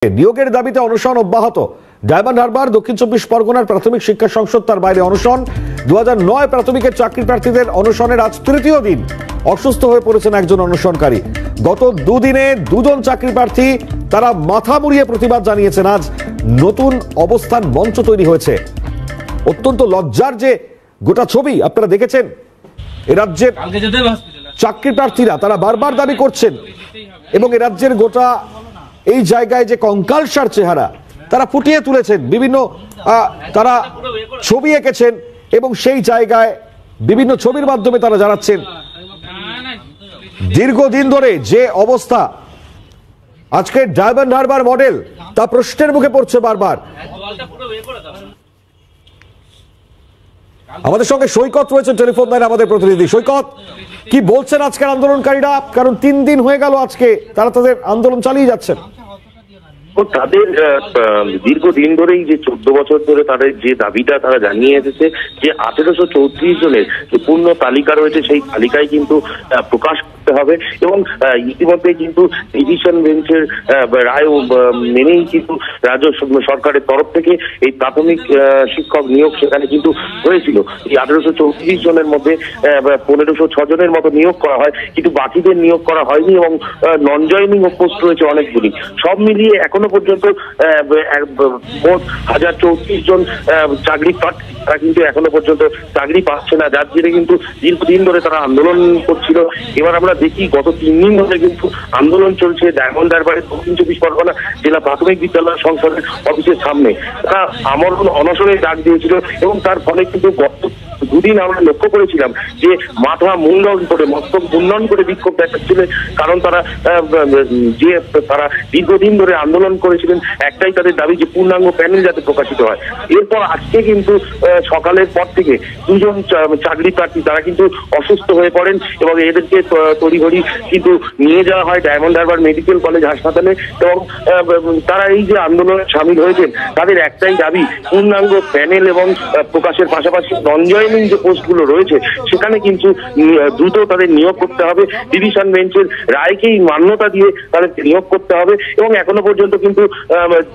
নিয়োগের দাবিতে অনশন অব্যাহত। ডায়মন্ড হারবার দক্ষিণ চব্বিশ পরগনার প্রাথমিক শিক্ষা সংসদ তার বাইরে অনশন। 2009 প্রাথমিকের চাকরি প্রার্থীদের অনশনের আজ তৃতীয় দিন। অসুস্থ হয়ে পড়েছেন একজন অনশনকারী। গত দুদিনে দুজন চাকরি প্রার্থী তারা মাথা মুড়িয়ে প্রতিবাদ জানিয়েছেন। আজ নতুন অবস্থান মঞ্চ তৈরি হয়েছে। অত্যন্ত লজ্জার যে গোটা ছবি আপনারা দেখেছেন। এ রাজ্যের চাকরি প্রার্থীরা তারা বারবার দাবি করছেন এবং এ রাজ্যের গোটা এই জায়গায় যে কঙ্কালসার চেহারা তারা ফুটিয়ে তুলেছেন। বিভিন্ন তারা ছবি এঁকেছেন এবং সেই জায়গায় বিভিন্ন ছবির মাধ্যমে তারা জানাচ্ছেন দীর্ঘদিন ধরে যে অবস্থা আজকে ডায়মন্ড হারবার মডেল তা প্রশ্নের মুখে পড়ছে বারবার। আমাদের সঙ্গে সৈকত রয়েছে টেলিফোন লাইনে, আমাদের প্রতিনিধি। সৈকত, কি বলছেন আজকের আন্দোলনকারীরা? কারণ 3 দিন হয়ে গেল আজকে তারা তাদের আন্দোলন চালিয়ে যাচ্ছেন। তাদের দীর্ঘদিন ধরেই যে 14 বছর ধরে তাদের যে দাবিটা তারা জানিয়ে এসেছে যে 1834 জনের যে পূর্ণ তালিকা রয়েছে সেই তালিকায় কিন্তু প্রকাশ করতে হবে এবং ইতিমধ্যে কিন্তু ডিভিশন বেঞ্চের রায় মেনেই কিন্তু রাজ্য সরকারের তরফ থেকে এই প্রাথমিক শিক্ষক নিয়োগ সেখানে কিন্তু হয়েছিল। এই 1834 জনের মধ্যে 1506 জনের মতো নিয়োগ করা হয়, কিন্তু বাকিদের নিয়োগ করা হয়নি এবং নন জয়নিং পোস্ট রয়েছে অনেকগুলি। সব মিলিয়ে এখনো পর্যন্ত মোট 1034 জন চাকরি প্রার্থী তারা কিন্তু এখনো পর্যন্ত চাকরি পাচ্ছে না, যার জেরে কিন্তু দীর্ঘদিন ধরে তারা আন্দোলন করছিল। এবার আমরা দেখি গত 3 দিন ধরে কিন্তু আন্দোলন চলছে ডায়মন্ড হারবারের দক্ষিণ চব্বিশ পরগনা জেলা প্রাথমিক বিদ্যালয় সংসদের অফিসের সামনে। তারা আমরণ অনশনের ডাক দিয়েছিল এবং তার ফলে কিন্তু গত দুদিন আমরা লক্ষ্য করেছিলাম যে মাথা মুন্ডন করে মস্তক মুন্ডন করে বিক্ষোভ দেখাচ্ছিলেন। কারণ তারা দীর্ঘদিন ধরে আন্দোলন করেছিলেন, একটাই তাদের দাবি যে পূর্ণাঙ্গ প্যানেল যাতে প্রকাশিত হয়। এরপর আজকে কিন্তু সকালের পর থেকে 2 জন চাকরি প্রার্থী তারা কিন্তু অসুস্থ হয়ে পড়েন এবং এদেরকে তড়িঘড়ি কিন্তু নিয়ে যাওয়া হয় ডায়মন্ড হারবার মেডিকেল কলেজ হাসপাতালে। এবং তারা এই যে আন্দোলনে সামিল হয়েছেন তাদের একটাই দাবি পূর্ণাঙ্গ প্যানেল এবং প্রকাশের পাশাপাশি নন জয়নিং যে পোস্টগুলো রয়েছে সেখানে কিন্তু দ্রুত তাদের নিয়োগ করতে হবে। ডিভিশন বেঞ্চের রায়কেই মান্যতা দিয়ে তাদের নিয়োগ করতে হবে এবং এখনো পর্যন্ত কিন্তু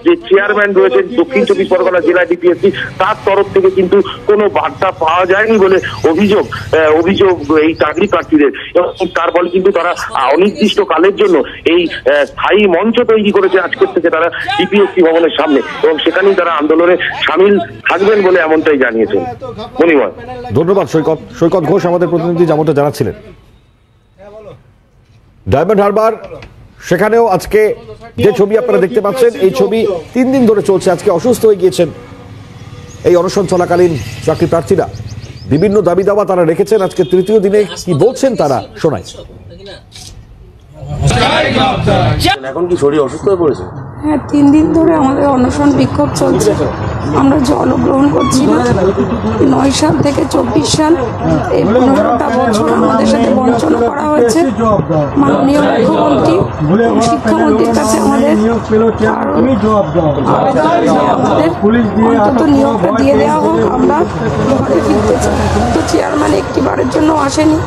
যে চেয়ারম্যান রয়েছেন দক্ষিণ চব্বিশ পরগনা জেলা ডিপিএসসি তার তরফ থেকে কিন্তু কোনো বার্তা পাওয়া যায়নি বলে অভিযোগ এই চাকরি প্রার্থীদের। এবং তার ফলে কিন্তু তারা অনির্দিষ্ট কালের জন্য এই স্থায়ী মঞ্চ তৈরি করেছে আজকের থেকে তারা ডিপিএসসি ভবনের সামনে এবং সেখানেই তারা আন্দোলনে সামিল থাকবেন বলে এমনটাই জানিয়েছেন। মনিময়, ধন্যবাদ সৈকত ঘোষ আমাদের প্রতিনিধি যেমনটা জানাচ্ছিলেন। ডায়মন্ড হারবার সেখানেও আজকে যে ছবি আপনারা দেখতে পাচ্ছেন এই ছবি 3 দিন ধরে চলছে। আজকে অসুস্থ হয়ে গিয়েছেন এই অনশন চলাকালীন চাকরি প্রার্থীরা। বিভিন্ন দাবি দাওয়া তারা রেখেছেন। আজকে তৃতীয় দিনে কি বলছেন তারা শোনাই। এখন কি শরীর অসুস্থ হয়ে পড়েছে? হ্যাঁ, 3 দিন ধরে আমাদের অনশন বিক্ষোভ চলছে। আমরা জল গ্রহণ করছি না। 9 সাল থেকে 24 সাল এই 15টা বছর আমাদের সাথে বঞ্চনা করা হয়েছে। মাননীয় মুখ্যমন্ত্রী এবং শিক্ষামন্ত্রীর কাছে আমাদের অন্তত নিয়োগটা দিয়ে দেওয়া হোক, আমরা ঘরে ফিরতে চাই। তো চেয়ারম্যান একটিবারের জন্য আসেনি।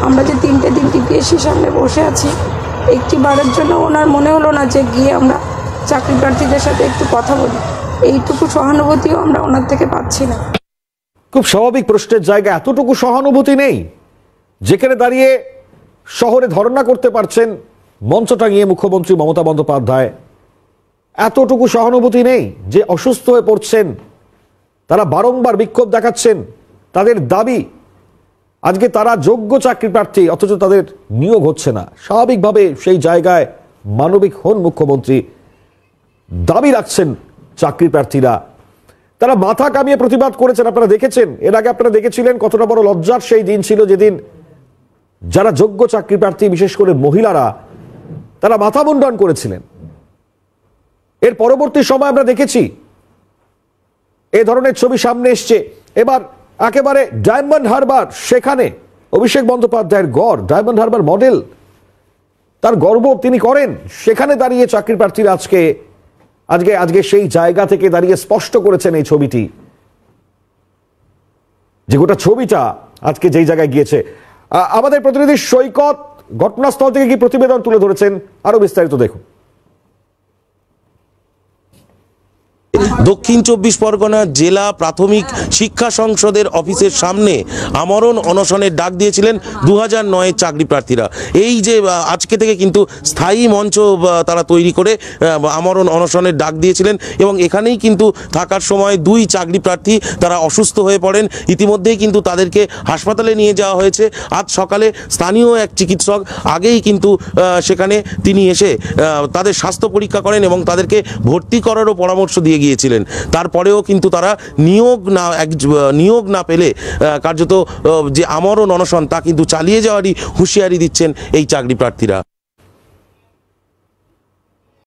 আমরা যে 3টে দিন ডিপিএসসির সামনে বসে আছি, একটিবারের জন্য ওনার মনে হলো না যে গিয়ে আমরা চাকরি প্রার্থীদের সাথে একটু কথা বলি। এইটুকু সহানুভূতিও আমরা ওনার থেকে পাচ্ছি না। খুব স্বাভাবিক প্রশ্নের জায়গা, এতটুকু সহানুভূতি নেই যেখানে দাঁড়িয়ে শহরে ধর্ণা করতে পারছেন মঞ্চ টাঙিয়ে মুখ্যমন্ত্রী মমতা বন্দ্যোপাধ্যায়। এতটুকু সহানুভূতি নেই যে অসুস্থ হয়ে পড়ছেন, তারা বারংবার বিক্ষোভ দেখাচ্ছেন। তাদের দাবি আজকে তারা যোগ্য চাকরি প্রার্থী অথচ তাদের নিয়োগ হচ্ছে না। স্বাভাবিকভাবে সেই জায়গায় মানবিক হন মুখ্যমন্ত্রী। দাবি রাখছেন চাকরি প্রার্থীরা, তারা মাথা কামিয়ে প্রতিবাদ করেছেন। আপনারা দেখেছেন, এর আগে আপনারা দেখেছিলেন কতটা বড় লজ্জার সেই দিন ছিল যেদিন যারা যোগ্য চাকরি প্রার্থী বিশেষ করে মহিলারা তারা মাথা মুন্ডন করেছিলেন। এর পরবর্তী সময় আমরা দেখেছি এ ধরনের ছবি সামনে এসছে। এবার একেবারে ডায়মন্ড হারবার, সেখানে অভিষেক বন্দ্যোপাধ্যায়ের গড় ডায়মন্ড হারবার মডেল, তার গর্ব তিনি করেন। সেখানে দাঁড়িয়ে চাকরি প্রার্থীরা আজকে সেই জায়গা থেকে দাঁড়িয়ে স্পষ্ট করেছেন এই ছবিটি, যে গোটা ছবিটা আজকে যেই জায়গায় গিয়েছে। আমাদের প্রতিনিধি সৈকত ঘটনাস্থল থেকে কি প্রতিবেদন তুলে ধরেছেন, আরো বিস্তারিত দেখুন। দক্ষিণ চব্বিশ পরগনা জেলা প্রাথমিক শিক্ষা সংসদের অফিসের সামনে আমরণ অনশনের ডাক দিয়েছিলেন 2009-এর চাকরি প্রার্থীরা। এই যে আজকে থেকে কিন্তু স্থায়ী মঞ্চ তারা তৈরি করে আমরণ অনশনের ডাক দিয়েছিলেন এবং এখানেই কিন্তু থাকার সময় 2 চাকরি প্রার্থী তারা অসুস্থ হয়ে পড়েন। ইতিমধ্যেই কিন্তু তাদেরকে হাসপাতালে নিয়ে যাওয়া হয়েছে। আজ সকালে স্থানীয় এক চিকিৎসক আগেই কিন্তু সেখানে তিনি এসে তাদের স্বাস্থ্য পরীক্ষা করেন এবং তাদেরকে ভর্তি করারও পরামর্শ দিয়ে গিয়েছিলেন। তারপরেও কিন্তু তারা নিয়োগ না পেলে কার্যত যে আমরণ অনশন তা কিন্তু চালিয়ে যাওয়ারই হুঁশিয়ারি দিচ্ছেন এই চাকরি প্রার্থীরা।